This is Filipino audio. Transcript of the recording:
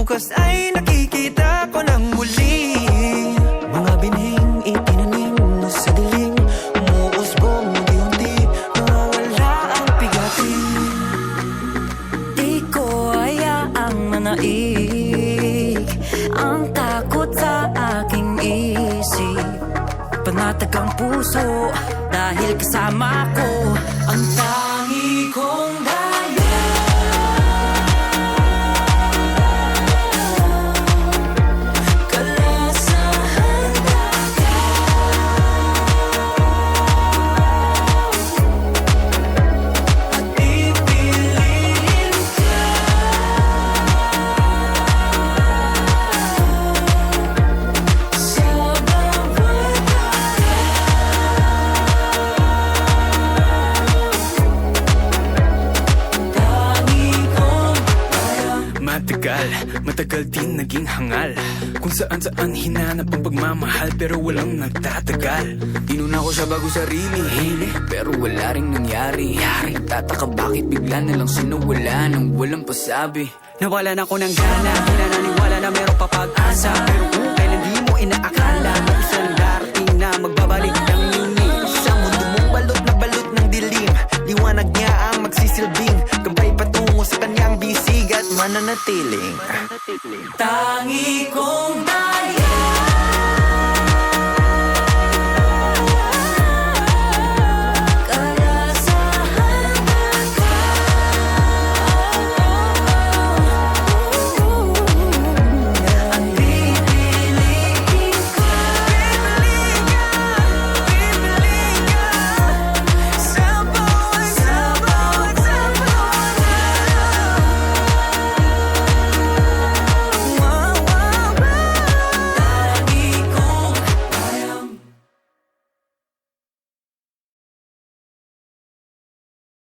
bukas ay nakikita ko ng muli. Mga binhing itinanim sa dilim, umuusbong unti-unti, nawawala ang pigatin. Di ko hayaang manaig ang takot sa aking isip. Panatag ang puso dahil kasama ko ang tangi kong daya. Kalasahan at pipiliin ka sa bawat matagal din naging hangal. Kung saan hinanap ang pagmamahal, pero walang nagtatagal. Inuna ko siya bago sarili, pero wala ring nangyari. Tataka bakit bigla na lang siya nawala nang walang pasabi. Nawalan ako ng gana, di na naniwala na meron pa pag-asa. Pero kung kailan di mo inaakala, may isang darating na magbabalik ng yuni. Sa mundo mong balot ng dilim, liwanag niya ang magsisilbing gabay patungo sa kanyang bisig at mananatiling. tangi kong daya.